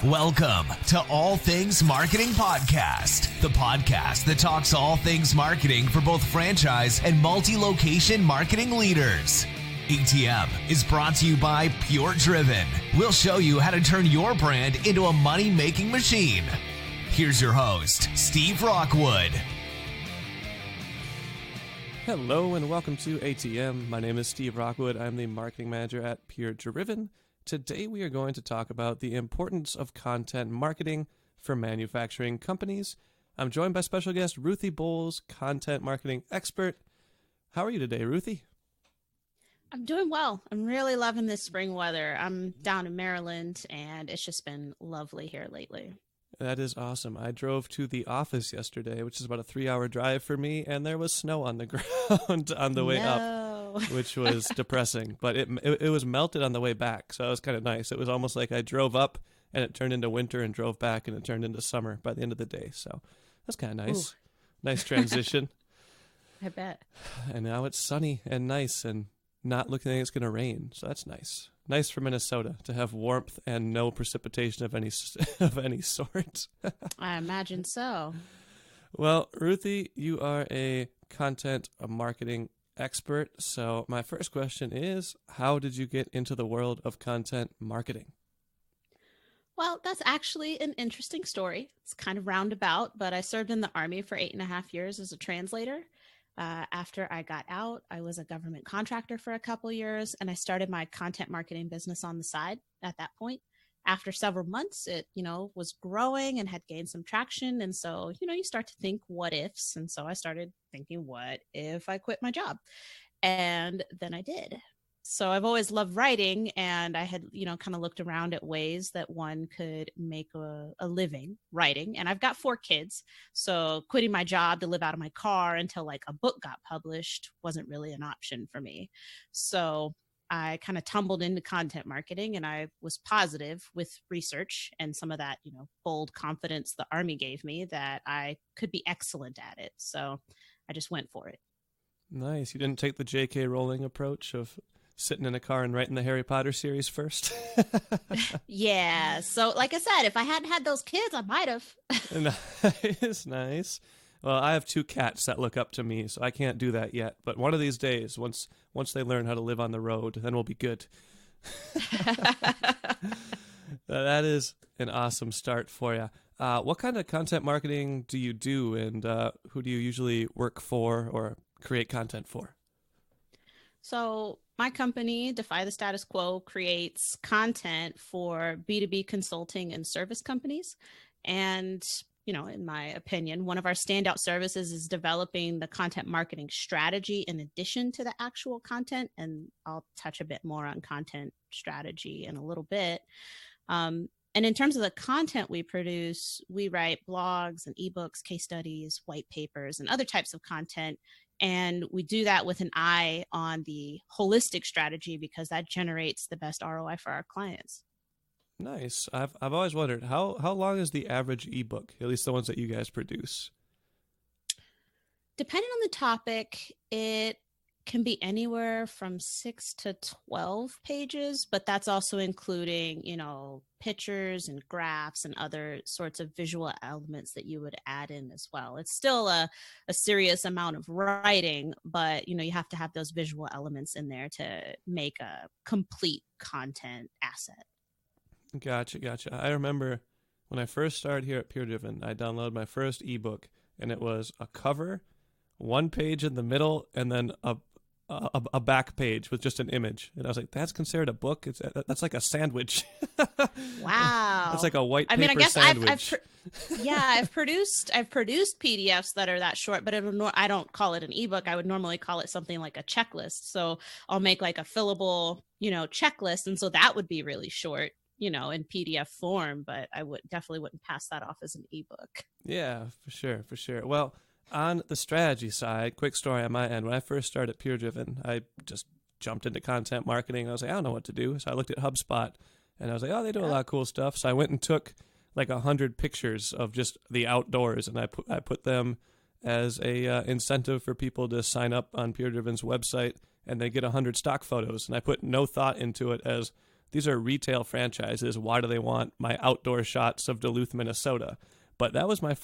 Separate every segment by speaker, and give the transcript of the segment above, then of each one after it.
Speaker 1: Welcome to All Things Marketing Podcast, the podcast that talks all things marketing for both franchise and multi-location marketing leaders. ATM is brought to you by PureDriven. We'll show you how to turn your brand into a money-making machine. Here's your host, Steve Rockwood.
Speaker 2: Hello and welcome to ATM. My name is Steve Rockwood. I'm the marketing manager at PureDriven. Today we are going to talk about the importance of content marketing for manufacturing companies. I'm joined by special guest Ruthie Bowles, content marketing expert. How are you today, Ruthie?
Speaker 3: I'm doing well. I'm really loving this spring weather. I'm down in Maryland and it's just been lovely here lately.
Speaker 2: That is awesome. I drove to the office yesterday, which is about a 3-hour drive for me, and there was snow on the ground on the way up, which was depressing. But it was melted on the way back, so it was kind of nice. It was almost like I drove up, and it turned into winter, and drove back, and it turned into summer by the end of the day. So that's kind of nice. Ooh. Nice transition.
Speaker 3: I bet.
Speaker 2: And now it's sunny and nice and not looking like it's going to rain, so that's nice. Nice for Minnesota to have warmth and no precipitation of any sort.
Speaker 3: I imagine so.
Speaker 2: Well, Ruthie, you are a content marketing expert. So my first question is, how did you get into the world of content marketing?
Speaker 3: Well, that's actually an interesting story. It's kind of roundabout, but I served in the Army for 8.5 years as a translator. After I got out, I was a government contractor for a couple years, and I started my content marketing business on the side at that point. After several months, it, was growing and had gained some traction. And so, you start to think what ifs. And so I started thinking, what if I quit my job? And then I did. So I've always loved writing, and I had, kind of looked around at ways that one could make a living writing. And I've got 4 kids. So quitting my job to live out of my car until like a book got published wasn't really an option for me. So I kind of tumbled into content marketing, and I was positive with research and some of that, bold confidence the Army gave me that I could be excellent at it. So I just went for it. Nice.
Speaker 2: You didn't take the J.K. Rowling approach of sitting in a car and writing the Harry Potter series first?
Speaker 3: Yeah. So like I said, if I hadn't had those kids, I might have.
Speaker 2: Nice. Well, I have 2 cats that look up to me, so I can't do that yet. But one of these days, once they learn how to live on the road, then we'll be good. That is an awesome start for you. What kind of content marketing do you do, and who do you usually work for or create content for?
Speaker 3: So my company, Defy the Status Quo, creates content for B2B consulting and service companies. And, in my opinion, one of our standout services is developing the content marketing strategy in addition to the actual content. And I'll touch a bit more on content strategy in a little bit. And in terms of the content we produce, we write blogs and ebooks, case studies, white papers, and other types of content. And we do that with an eye on the holistic strategy because that generates the best ROI for our clients.
Speaker 2: Nice. I've always wondered, how long is the average ebook, at least the ones that you guys produce?
Speaker 3: Depending on the topic, it can be anywhere from 6 to 12 pages, but that's also including, pictures and graphs and other sorts of visual elements that you would add in as well. It's still a serious amount of writing, but, you have to have those visual elements in there to make a complete content asset.
Speaker 2: Gotcha. I remember when I first started here at PureDriven, I downloaded my first ebook, and it was a cover, 1 page in the middle, and then a back page with just an image. And I was like, that's considered a book? That's like a sandwich.
Speaker 3: Wow.
Speaker 2: It's like a white paper sandwich.
Speaker 3: I've produced PDFs that are that short, but I don't call it an ebook. I would normally call it something like a checklist. So I'll make like a fillable, checklist. And so that would be really short, in PDF form, but I definitely wouldn't pass that off as an ebook.
Speaker 2: Yeah, for sure. Well, on the strategy side, quick story on my end. When I first started at PureDriven, I just jumped into content marketing. I was like, I don't know what to do. So I looked at HubSpot, and I was like, oh, they do a lot of cool stuff. So I went and took like 100 pictures of just the outdoors, and I put them as a incentive for people to sign up on PureDriven's website, and they get 100 stock photos. And I put no thought into it as these are retail franchises. Why do they want my outdoor shots of Duluth, Minnesota? But that was like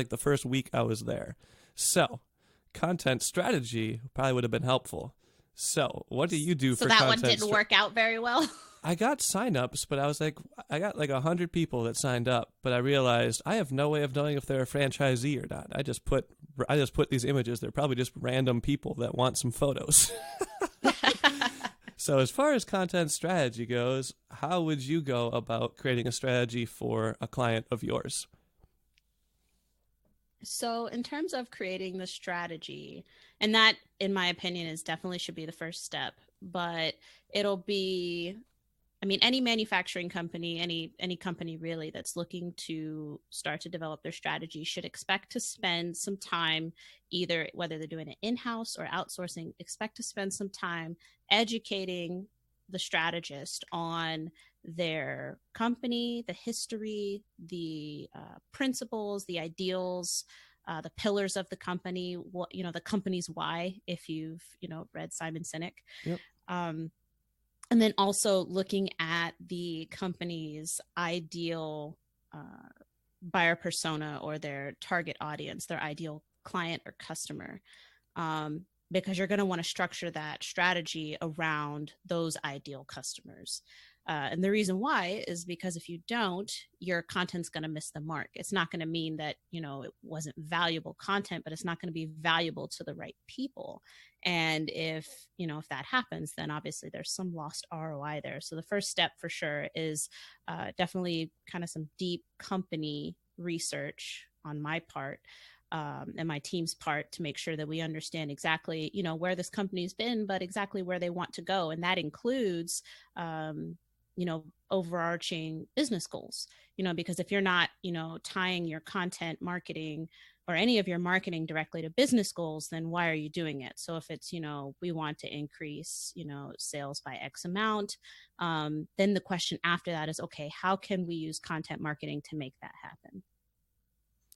Speaker 2: the first week I was there. So content strategy probably would have been helpful. So what do you do for content?
Speaker 3: So that one didn't work out very well?
Speaker 2: I got signups, but I got like 100 people that signed up, but I realized I have no way of knowing if they're a franchisee or not. I just put these images. They're probably just random people that want some photos. So as far as content strategy goes, how would you go about creating a strategy for a client of yours?
Speaker 3: So in terms of creating the strategy, and that, in my opinion, is definitely should be the first step, but it'll be, I mean, any manufacturing company, any company really that's looking to start to develop their strategy should expect to spend some time, either whether they're doing it in-house or outsourcing, expect to spend some time educating the strategist on their company, the history, the principles, the ideals, the pillars of the company, the company's why, if you've, read Simon Sinek.
Speaker 2: Yep.
Speaker 3: And then also looking at the company's ideal buyer persona or their target audience, their ideal client or customer, because you're going to want to structure that strategy around those ideal customers. And the reason why is because if you don't, your content's going to miss the mark. It's not going to mean that, it wasn't valuable content, but it's not going to be valuable to the right people. And if that happens, then obviously there's some lost ROI there. So the first step for sure is definitely kind of some deep company research on my part and my team's part to make sure that we understand exactly, where this company's been, but exactly where they want to go. And that includes, overarching business goals, because if you're not, tying your content marketing or any of your marketing directly to business goals, then why are you doing it? So if it's, we want to increase, sales by X amount, then the question after that is, okay, how can we use content marketing to make that happen?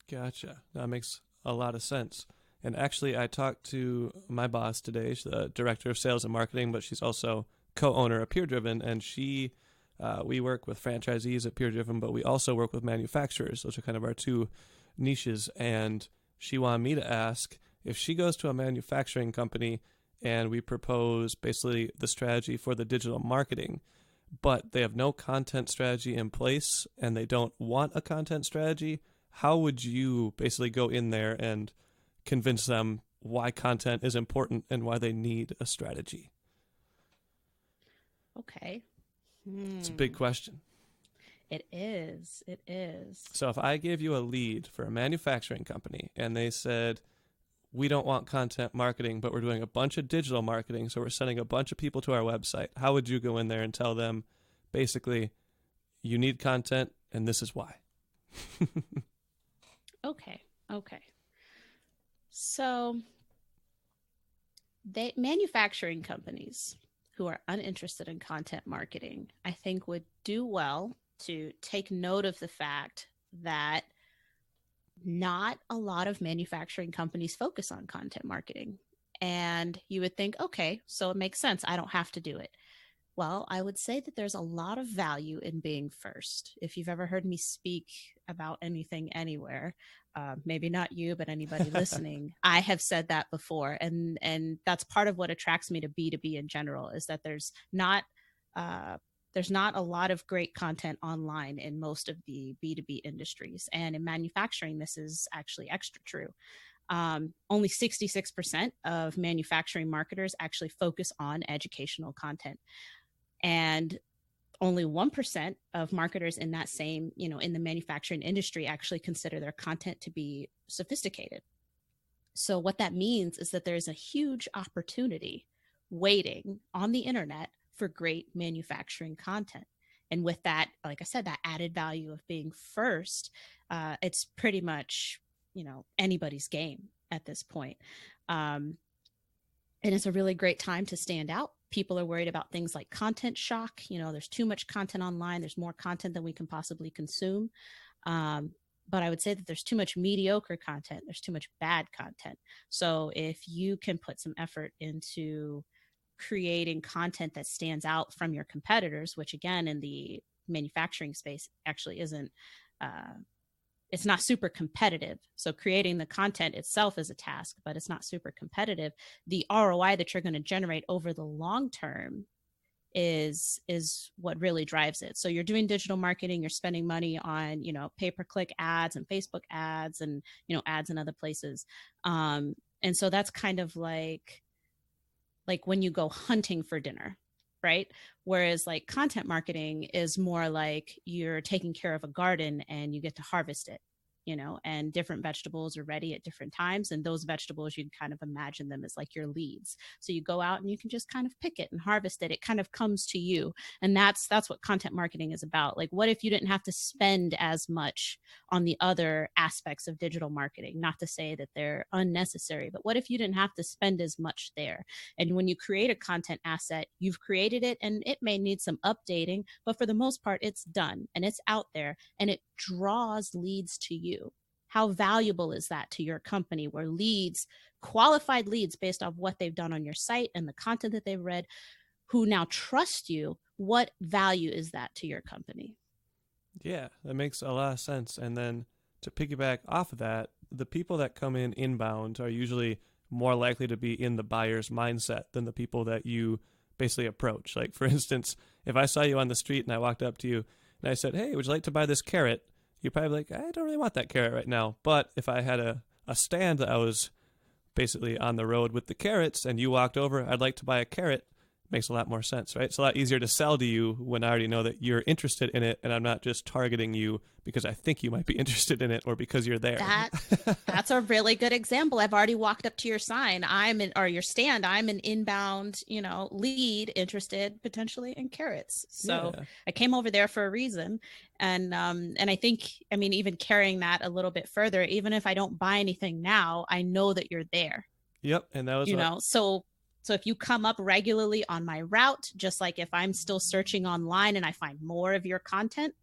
Speaker 2: Gotcha. That makes a lot of sense. And actually, I talked to my boss today. She's the director of sales and marketing, but she's also co-owner of PureDriven, and we work with franchisees at PureDriven, but we also work with manufacturers. Those are kind of our two niches. And she wanted me to ask if she goes to a manufacturing company and we propose basically the strategy for the digital marketing, but they have no content strategy in place and they don't want a content strategy, how would you basically go in there and convince them why content is important and why they need a strategy?
Speaker 3: Okay.
Speaker 2: It's a big question.
Speaker 3: It is. It is.
Speaker 2: So if I gave you a lead for a manufacturing company and they said, we don't want content marketing, but we're doing a bunch of digital marketing, so we're sending a bunch of people to our website, how would you go in there and tell them, basically, you need content and this is why?
Speaker 3: Okay. So manufacturing companies who are uninterested in content marketing, I think would do well to take note of the fact that not a lot of manufacturing companies focus on content marketing. And you would think, okay, so it makes sense. I don't have to do it. Well, I would say that there's a lot of value in being first. If you've ever heard me speak about anything anywhere, maybe not you, but anybody listening, I have said that before. And that's part of what attracts me to B2B in general, is that there's not a lot of great content online in most of the B2B industries. And in manufacturing, this is actually extra true. Only 66% of manufacturing marketers actually focus on educational content. And only 1% of marketers in that same, in the manufacturing industry actually consider their content to be sophisticated. So what that means is that there's a huge opportunity waiting on the internet for great manufacturing content. And with that, like I said, that added value of being first, it's pretty much, anybody's game at this point. And it's a really great time to stand out. People are worried about things like content shock. There's too much content online. There's more content than we can possibly consume. But I would say that there's too much mediocre content. There's too much bad content. So if you can put some effort into creating content that stands out from your competitors, which again, in the manufacturing space actually isn't, it's not super competitive. So creating the content itself is a task, but it's not super competitive. The ROI that you're going to generate over the long term is what really drives it. So you're doing digital marketing, you're spending money on, pay-per-click ads and Facebook ads and, ads in other places. And so that's kind of like when you go hunting for dinner, right? Whereas like content marketing is more like you're taking care of a garden and you get to harvest it, and different vegetables are ready at different times. And those vegetables, you can kind of imagine them as like your leads. So you go out and you can just kind of pick it and harvest it. It kind of comes to you. And that's what content marketing is about. Like, what if you didn't have to spend as much on the other aspects of digital marketing? Not to say that they're unnecessary, but what if you didn't have to spend as much there? And when you create a content asset, you've created it and it may need some updating, but for the most part, it's done and it's out there and it draws leads to you. How valuable is that to your company, where qualified leads based off what they've done on your site and the content that they've read, who now trust you? What value is that to your company?
Speaker 2: Yeah, that makes a lot of sense. And then to piggyback off of that, the people that come in inbound are usually more likely to be in the buyer's mindset than the people that you basically approach. Like, for instance, if I saw you on the street and I walked up to you and I said, hey, would you like to buy this carrot? You'd probably be like, I don't really want that carrot right now. But if I had a stand that I was basically on the road with the carrots and you walked over, I'd like to buy a carrot, makes a lot more sense, right? It's a lot easier to sell to you when I already know that you're interested in it and I'm not just targeting you because I think you might be interested in it or because you're there.
Speaker 3: That's a really good example. I've already walked up to your sign. Or your stand. I'm an inbound, lead interested potentially in carrots. So yeah. I came over there for a reason. And I think, even carrying that a little bit further, even if I don't buy anything now, I know that you're there.
Speaker 2: Yep. And that was,
Speaker 3: So if you come up regularly on my route, just like if I'm still searching online and I find more of your content,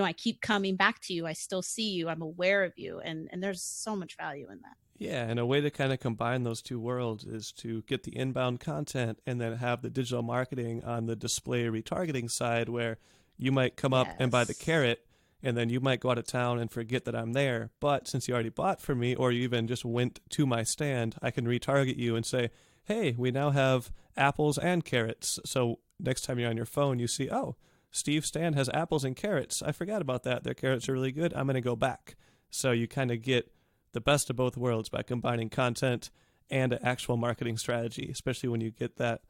Speaker 3: I keep coming back to you. I still see you. I'm aware of you. And there's so much value in that.
Speaker 2: Yeah. And a way to kind of combine those two worlds is to get the inbound content and then have the digital marketing on the display retargeting side, where you might come up and buy the carrot and then you might go out of town and forget that I'm there. But since you already bought from me, or you even just went to my stand, I can retarget you and say, hey, we now have apples and carrots. So next time you're on your phone, you see, oh, Steve's stand has apples and carrots. I forgot about that. Their carrots are really good. I'm going to go back. So you kind of get the best of both worlds by combining content and an actual marketing strategy, especially when you get that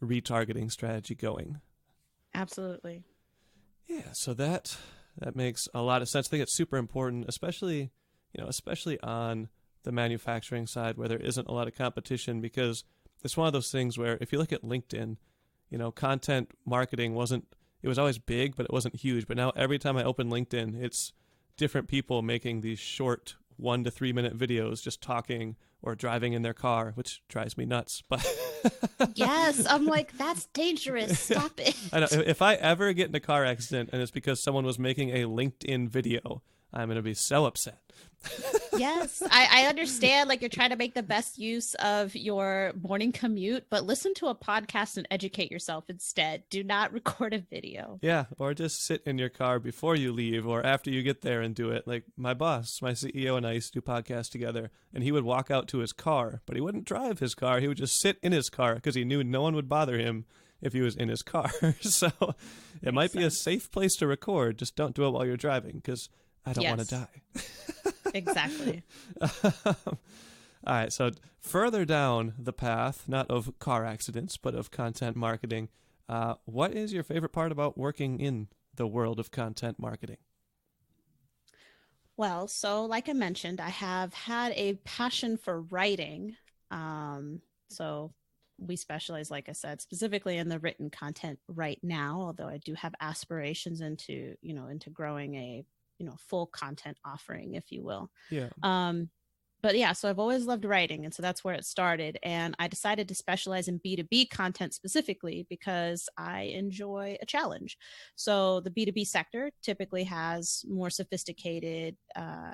Speaker 2: retargeting strategy going.
Speaker 3: Absolutely.
Speaker 2: Yeah, so that makes a lot of sense. I think it's super important, especially on the manufacturing side where there isn't a lot of competition, because it's one of those things where if you look at LinkedIn, content marketing it was always big, but it wasn't huge. But now every time I open LinkedIn, it's different people making these short 1 to 3 minute videos just talking or driving in their car, which drives me nuts. But
Speaker 3: yes, I'm like, that's dangerous. Stop it.
Speaker 2: I know. If I ever get in a car accident and it's because someone was making a LinkedIn video, I'm going to be so upset.
Speaker 3: Yes, I understand. Like, you're trying to make the best use of your morning commute, but listen to a podcast and educate yourself instead. Do not record a video.
Speaker 2: Yeah, or just sit in your car before you leave or after you get there and do it. Like my boss, my CEO, and I used to do podcasts together, and he would walk out to his car, but he wouldn't drive his car. He would just sit in his car because he knew no one would bother him if he was in his car. So it might be a safe place to record. Just don't do it while you're driving, because I don't want to die.
Speaker 3: Exactly.
Speaker 2: All right. So further down the path, not of car accidents, but of content marketing, what is your favorite part about working in the world of content marketing?
Speaker 3: Well, so like I mentioned, I have had a passion for writing. So we specialize, like I said, specifically in the written content right now, although I do have aspirations into growing a full content offering, if you will.
Speaker 2: Yeah.
Speaker 3: but yeah, so I've always loved writing. And so that's where it started. And I decided to specialize in B2B content specifically because I enjoy a challenge. So the B2B sector typically has more sophisticated, a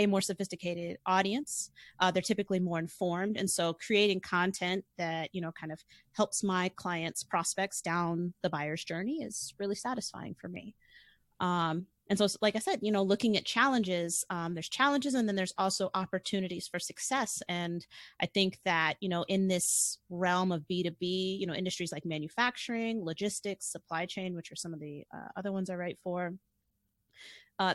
Speaker 3: more sophisticated audience. They're typically more informed. And so creating content that, kind of helps my clients' prospects down the buyer's journey is really satisfying for me. And so, like I said, looking at challenges, there's challenges and then there's also opportunities for success. And I think that, in this realm of B2B, industries like manufacturing, logistics, supply chain, which are some of the other ones I write for,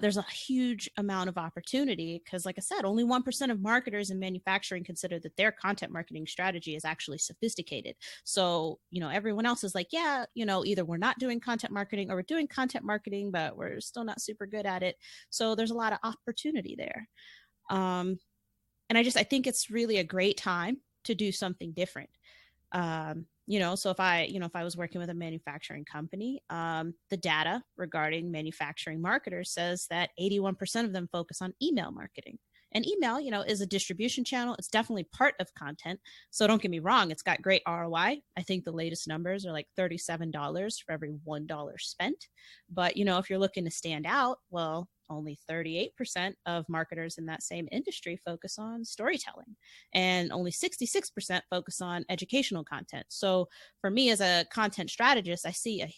Speaker 3: there's a huge amount of opportunity because, like I said, only 1% of marketers in manufacturing consider that their content marketing strategy is actually sophisticated. So, everyone else is like, yeah, either we're not doing content marketing or we're doing content marketing, but we're still not super good at it. So there's a lot of opportunity there. And I think it's really a great time to do something different. So if I was working with a manufacturing company, the data regarding manufacturing marketers says that 81% of them focus on email marketing. And email, is a distribution channel. It's definitely part of content. So don't get me wrong, it's got great ROI. I think the latest numbers are like $37 for every $1 spent. But, if you're looking to stand out, well, only 38% of marketers in that same industry focus on storytelling, and only 66% focus on educational content. So for me as a content strategist, I see a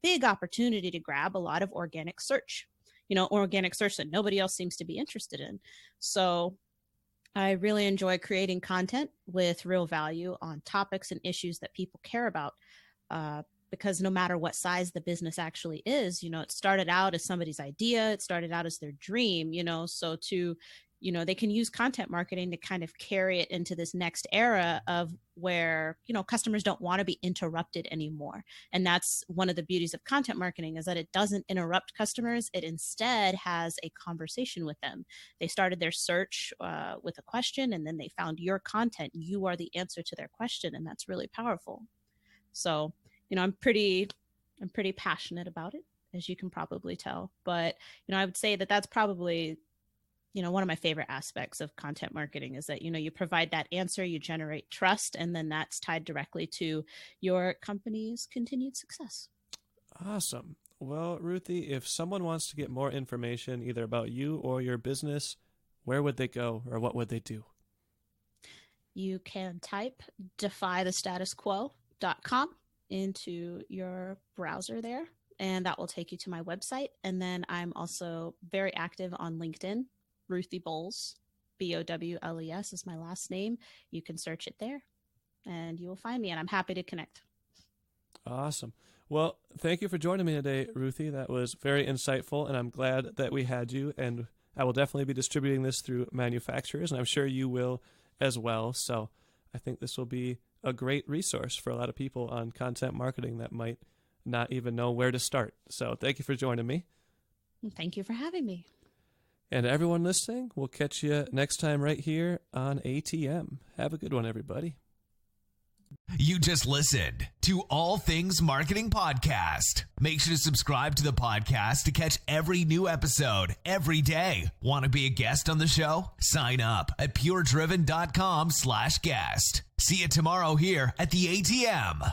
Speaker 3: big opportunity to grab a lot of organic search, organic search that nobody else seems to be interested in. So I really enjoy creating content with real value on topics and issues that people care about. Because no matter what size the business actually is, it started out as somebody's idea, it started out as their dream, so they can use content marketing to kind of carry it into this next era of where, customers don't want to be interrupted anymore. And that's one of the beauties of content marketing, is that it doesn't interrupt customers. It instead has a conversation with them. They started their search with a question, and then they found your content. You are the answer to their question. And that's really powerful. So, I'm pretty passionate about it, as you can probably tell. But, I would say that that's probably, one of my favorite aspects of content marketing is that, you provide that answer, you generate trust, and then that's tied directly to your company's continued success.
Speaker 2: Awesome. Well, Ruthie, if someone wants to get more information either about you or your business, where would they go or what would they do?
Speaker 3: You can type defythestatusquo.com into your browser there, and that will take you to my website. And then I'm also very active on LinkedIn. Ruthie Bowles, Bowles is my last name. You can search it there and you will find me, and I'm happy to connect.
Speaker 2: Awesome. Well, thank you for joining me today, Ruthie. That was very insightful, and I'm glad that we had you. And I will definitely be distributing this through manufacturers, and I'm sure you will as well. So I think this will be a great resource for a lot of people on content marketing that might not even know where to start. So thank you for joining me.
Speaker 3: Thank you for having me.
Speaker 2: And everyone listening, we'll catch you next time right here on ATM. Have a good one, everybody.
Speaker 1: You just listened to All Things Marketing Podcast. Make sure to subscribe to the podcast to catch every new episode every day. Want to be a guest on the show? Sign up at PureDriven.com/guest. See you tomorrow here at the ATM.